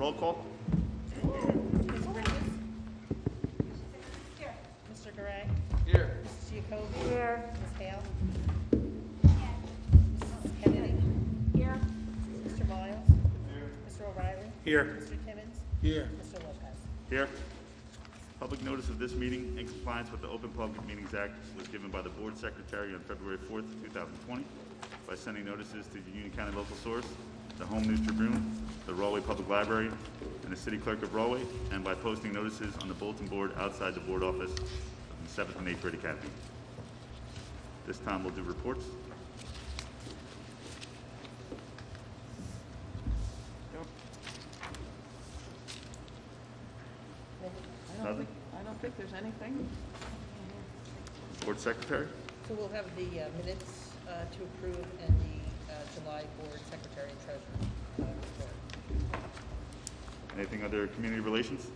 roll call. Ms. Bridges? Here. Mr. Garay? Here. Mrs. Giacobbe? Here. Ms. Hale? Mrs. Kennedy? Here. Mr. Miles? Here. Mr. O'Reilly? Here. Mr. Timmons? Here. Mr. Lopez? Here. Public notice of this meeting in compliance with the Open Public Meetings Act was given by the Board Secretary on February 4th, 2020 by sending notices to the Union County Local Source, the Home News Tribune, the Rahway Public Library, and the City Clerk of Rahway, and by posting notices on the bulletin board outside the board office of the 7th and 8th grade academy. This time we'll do reports. Nothing? I don't think there's anything. Board Secretary? So we'll have the minutes to approve and the July Board Secretary and Treasurer report. Anything under community relations?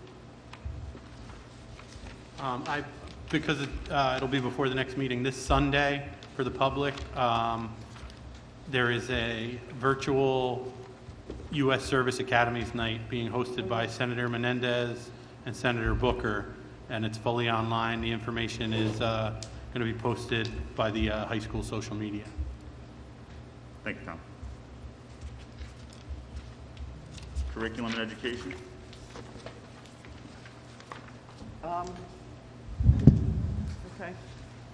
Because it'll be before the next meeting this Sunday for the public, there is a virtual U.S. Service Academies Night being hosted by Senator Menendez and Senator Booker, and it's fully online. The information is going to be posted by the high school social media. Thank you, Tom. Curriculum and education? Okay.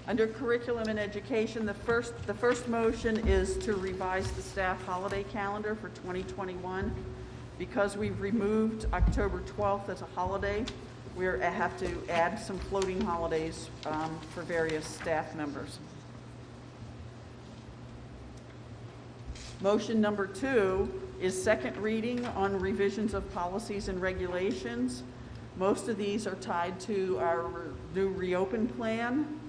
Under curriculum and education, the first motion is to revise the staff holiday calendar for 2021. Because we've removed October 12th as a holiday, we have to add some floating holidays for various staff members. Motion number 2 is second reading on revisions of policies and regulations. Most of these are tied to our new reopen plan.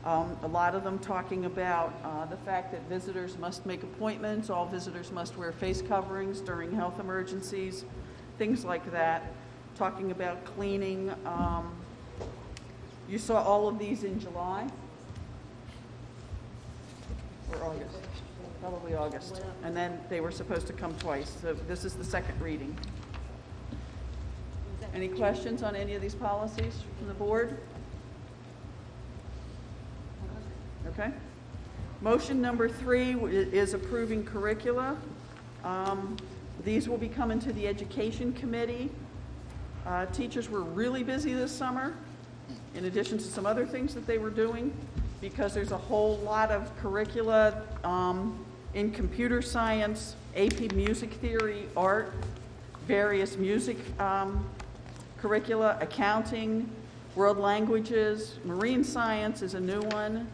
A lot of them talking about the fact that visitors must make appointments, all visitors must wear face coverings during health emergencies, things like that. Talking about cleaning. You saw all of these in July or August? Probably August. And then they were supposed to come twice. So this is the second reading. Any questions on any of these policies from the board? Okay. Motion number 3 is approving curricula. These will be coming to the education committee. Teachers were really busy this summer, in addition to some other things that they were doing, because there's a whole lot of curricula in computer science, AP music theory, art, various music curricula, accounting, world languages, marine science is a new one.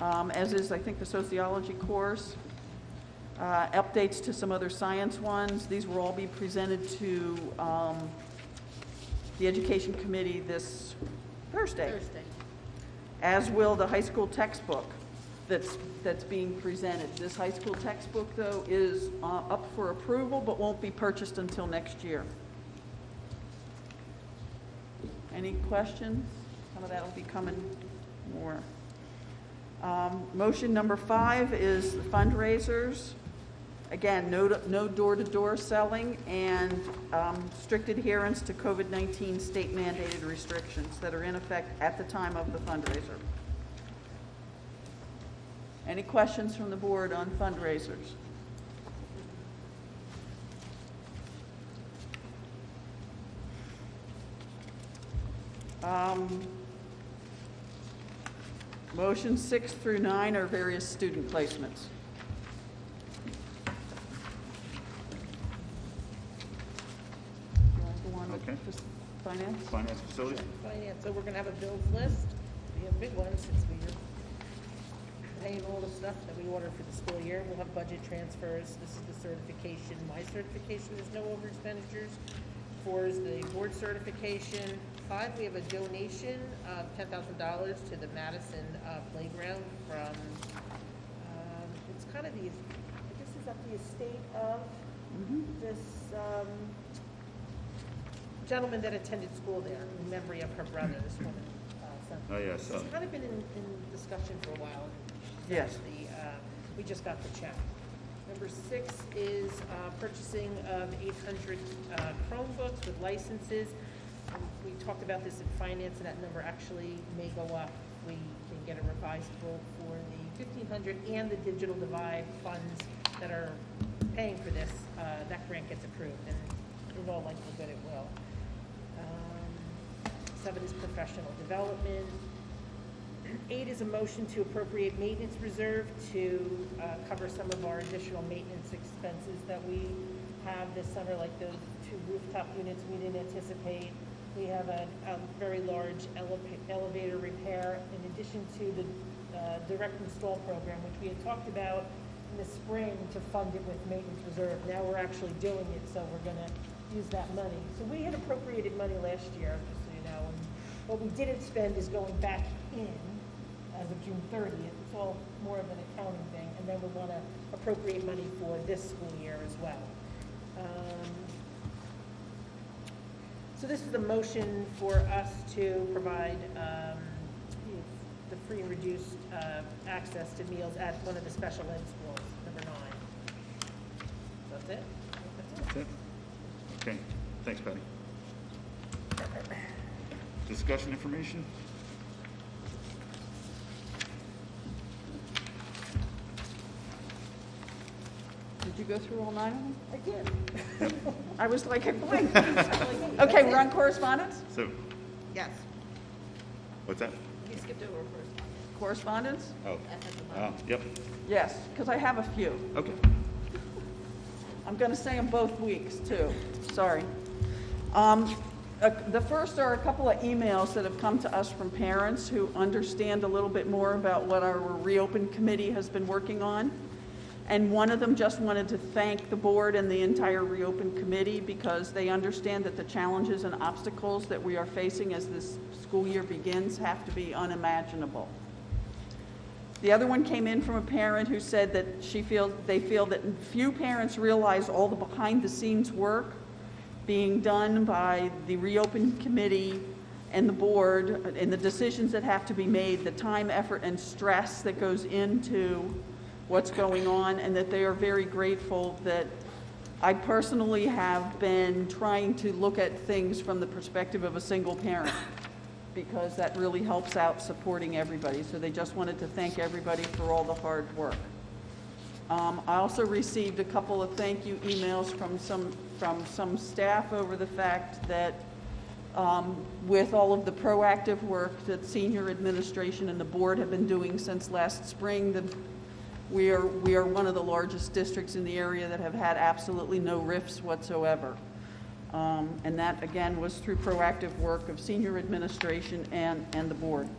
As is, I think, the sociology course, updates to some other science ones. These will all be presented to the Education Committee this Thursday. As will the high school textbook that's being presented. This high school textbook, though, is up for approval, but won't be purchased until next year. Any questions? Some of that will be coming more. Motion number 5 is the fundraisers. Again, no door-to-door selling and strict adherence to COVID-19 state mandated restrictions that are in effect at the time of the fundraiser. Any questions from the board on fundraisers? Motions 6 through 9 are various student placements. Okay. Just finance? Finance facilities? Finance, so we're gonna have a bills list. We have big ones since we're paying all the stuff that we ordered for the school year. We'll have budget transfers. This is the certification. My certification, there's no over expenditures. 4 is the board certification. 5, we have a donation of $10,000 to the Madison playground from, it's kind of the, this is at the estate of this gentleman that attended school there in memory of her brother, this woman. Oh, yes. It's kind of been in discussion for a while. Yes. We just got the check. Number 6 is purchasing of 800 Chromebooks with licenses. We talked about this in finance, and that number actually may go up. We can get a revised quote for the 1,500 and the Digital Divide funds that are paying for this. That grant gets approved, and in all likelihood it will. 7 is professional development. 8 is a motion to appropriate maintenance reserve to cover some of our additional maintenance expenses that we have this summer, like the 2 rooftop units we didn't anticipate. We have a very large elevator repair in addition to the direct install program, which we had talked about in the spring to fund it with maintenance reserve. Now we're actually doing it, so we're going to use that money. So we had appropriated money last year, just so you know, and what we didn't spend is going back in as of June 30th. It's all more of an accounting thing, and then we want to appropriate money for this school year as well. So this is the motion for us to provide the free and reduced access to meals at one of the special ed schools, number 9. That's it? That's it. Okay, thanks, Patty. Discussion information? Did you go through all 9 of them? I did. I was like, wait. Okay, we're on correspondence? So, Yes. what's that? You skipped over first. Correspondence? Oh, yep, Yes, because I have a few. okay. I'm going to say them both weeks, too. Sorry. The first are a couple of emails that have come to us from parents who understand a little bit more about what our Reopen Committee has been working on. And one of them just wanted to thank the board and the entire Reopen Committee because they understand that the challenges and obstacles that we are facing as this school year begins have to be unimaginable. The other one came in from a parent who said that they feel that few parents realize all the behind-the-scenes work being done by the Reopen Committee and the board and the decisions that have to be made, the time, effort, and stress that goes into what's going on, and that they are very grateful that I personally have been trying to look at things from the perspective of a single parent because that really helps out supporting everybody. So they just wanted to thank everybody for all the hard work. I also received a couple of thank you emails from some staff over the fact that with all of the proactive work that senior administration and the board have been doing since last spring, we are one of the largest districts in the area that have had absolutely no rifts whatsoever. And that, again, was through proactive work of senior administration and the board,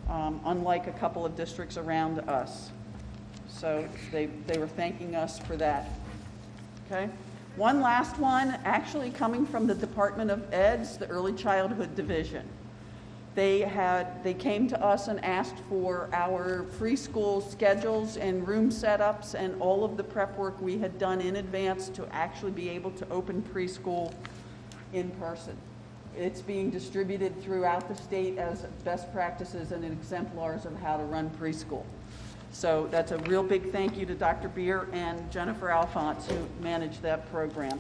unlike a couple of districts around us. So they were thanking us for that. Okay? One last one, actually coming from the Department of Ed's, the Early Childhood Division. They came to us and asked for our preschool schedules and room setups and all of the prep work we had done in advance to actually be able to open preschool in person. It's being distributed throughout the state as best practices and exemplars of how to run preschool. So that's a real big thank you to Dr. Beer and Jennifer Alphonse who managed that program.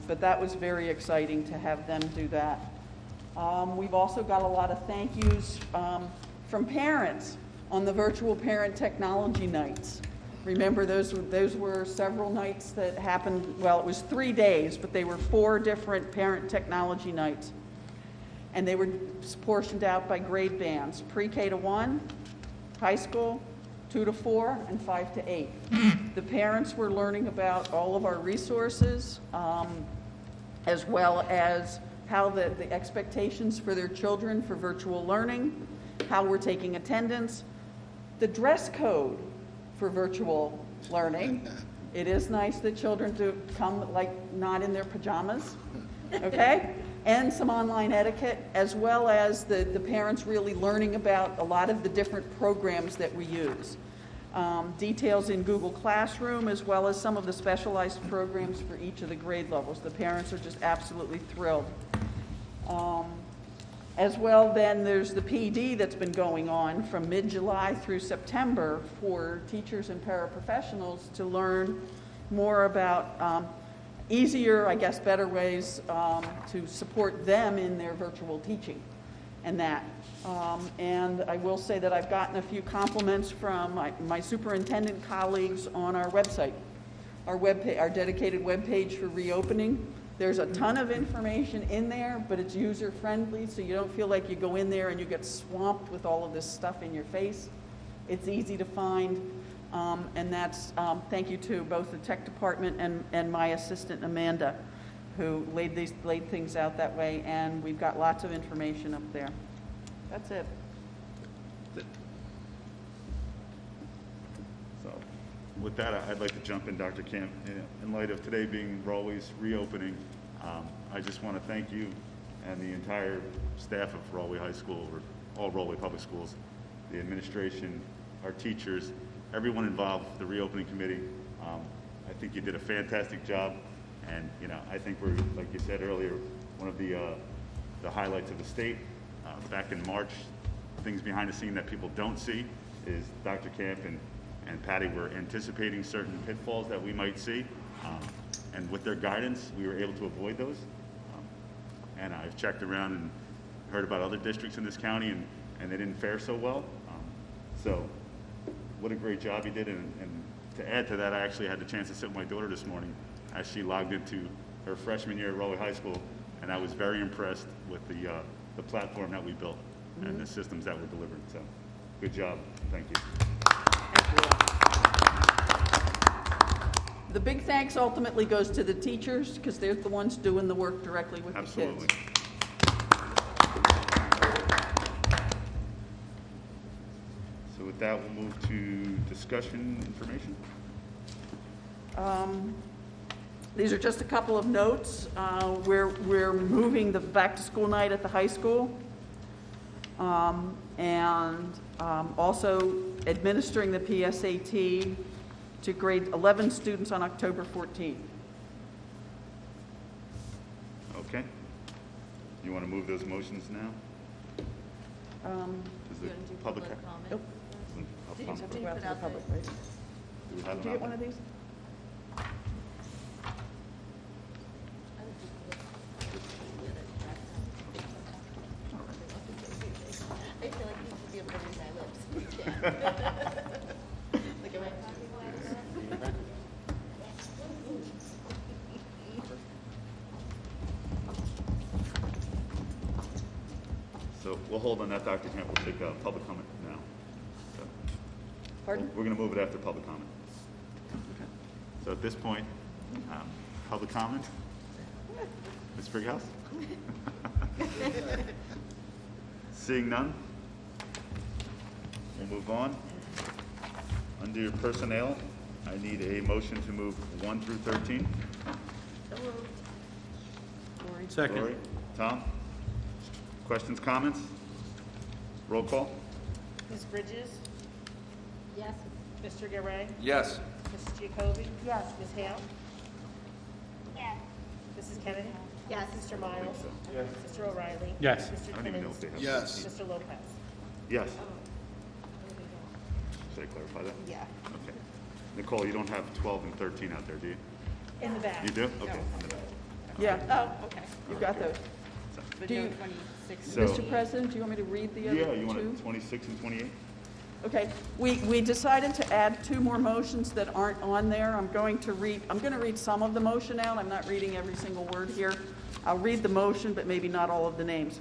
But that was very exciting to have them do that. We've also got a lot of thank yous from parents on the virtual parent technology nights. Remember, those were several nights that happened, well, it was 3 days, but they were 4 different parent technology nights. And they were portioned out by grade bands, pre-K to 1, high school, 2 to 4, and 5 to 8. The parents were learning about all of our resources, as well as how the expectations for their children for virtual learning, how we're taking attendance, the dress code for virtual learning. It is nice that children do come like not in their pajamas, okay? And some online etiquette, as well as the parents really learning about a lot of the different programs that we use. Details in Google Classroom, as well as some of the specialized programs for each of the grade levels. The parents are just absolutely thrilled. As well, then, there's the PD that's been going on from mid-July through September for teachers and paraprofessionals to learn more about easier, I guess, better ways to support them in their virtual teaching and that. And I will say that I've gotten a few compliments from my superintendent colleagues on our website, our dedicated webpage for reopening. There's a ton of information in there, but it's user-friendly, so you don't feel like you go in there and you get swamped with all of this stuff in your face. It's easy to find, and that's thank you to both the tech department and my assistant Amanda, who laid things out that way, and we've got lots of information up there. That's it. So, with that, I'd like to jump in, Dr. Camp. In light of today being Rahway's reopening, I just want to thank you and the entire staff of Rahway High School, or all Rahway Public Schools, the administration, our teachers, everyone involved, the reopening committee. I think you did a fantastic job, and I think we're, like you said earlier, one of the highlights of the state. Back in March, things behind the scene that people don't see is Dr. Camp and Patty were anticipating certain pitfalls that we might see, and with their guidance, we were able to avoid those. And I've checked around and heard about other districts in this county, and they didn't fare so well. So what a great job you did, and to add to that, I actually had the chance to sit with my daughter this morning as she logged into her freshman year at Rahway High School, and I was very impressed with the platform that we built and the systems that were delivered. So good job. Thank you. The big thanks ultimately goes to the teachers, because they're the ones doing the work directly with Absolutely. the kids. So with that, we'll move to discussion information. These are just a couple of notes. We're moving the back-to-school night at the high school, and also administering the PSAT to grade 11 students on October 14th. Okay. You want to move those motions now? Is the public? Nope. Public comment? Go out to the public, right? Do we have Did you them get out one of there? these? I feel like you should be able to read my lips. Look at my So we'll hold on that, Dr. Kemp. We'll take public comment now. So Pardon? we're going to move it after public comment. Okay. So at this point, public comment? Ms. Brighouse? Seeing none, we'll move on. Under your personnel, I need a motion to move 1 through 13. Second. Lori, Tom? Questions, comments? Roll call? Ms. Bridges? Yes. Mr. Garay? Yes. Mrs. Giacobbe? Yes. Ms. Hale? Yes. Mrs. Kennedy? Yes. Mr. Miles? so. Yes. Mr. O'Reilly? Yes. Mr. I don't even know if they Clemens? have. Yes. Mr. Lopez? Yes. Should I clarify that? Yeah. Okay. Nicole, you don't have 12 and 13 out there, do you? In the back. You do? No. Okay. In the back. Yeah, Oh, okay. you've got those. But Do no you- 26. So- Mr. President, do you want me to read the other Yeah, you want two? it 26 and 28? Okay, we decided to add two more motions that aren't on there. I'm going to read some of the motion out. I'm not reading every single word here. I'll read the motion, but maybe not all of the names.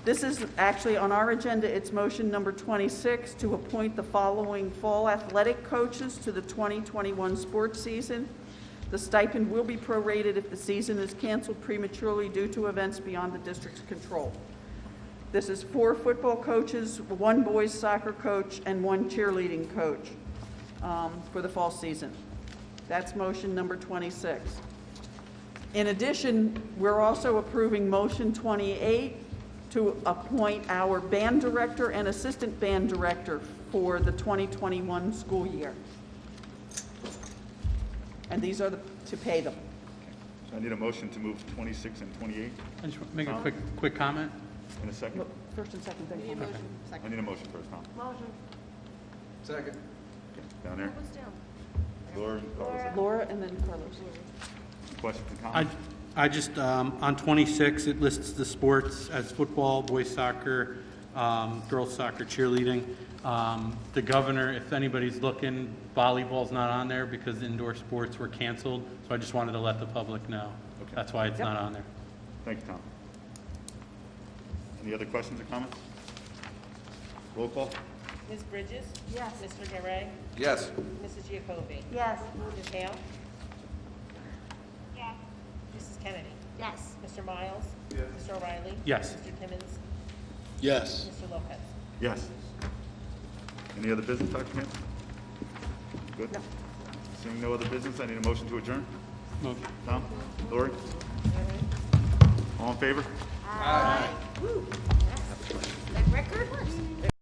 This is actually on our agenda. It's motion number 26 to appoint the following fall athletic coaches to the 2021 sports season. The stipend will be prorated if the season is canceled prematurely due to events beyond the district's control. This is 4 football coaches, 1 boys soccer coach, and 1 cheerleading coach for the fall season. That's motion number 26. In addition, we're also approving motion 28 to appoint our band director and assistant band director for the 2021 school year. And these are to pay them. So I need a motion to move 26 and 28. I just want to make a quick comment. In a second? No, first and second, then Need a comment. motion, I second. need a motion first, Tom. Motion. Second. Down there. What's down? Laura and Carlos. Laura and then Carlos. Questions and comments? I just, on 26, it lists the sports as football, boys soccer, girls soccer, cheerleading. The governor, if anybody's looking, volleyball's not on there because indoor sports were canceled, so I just wanted to let the public know. Okay. That's why it's Yep. not on there. Thank you, Tom. Any other questions or comments? Roll call? Ms. Bridges? Yes. Mr. Garay? Yes. Mrs. Giacobbe? Yes. Ms. Hale? Yes. Mrs. Kennedy? Yes. Mr. Miles? Yes. Mr. O'Reilly? Yes. Mr. Timmons? Yes. Mr. Lopez? Yes. Any other business, Dr. Camp? Good? No. Seeing no other business, I need a motion to adjourn. Motion. Tom? Lori? All in favor? Aye. Woo. That record?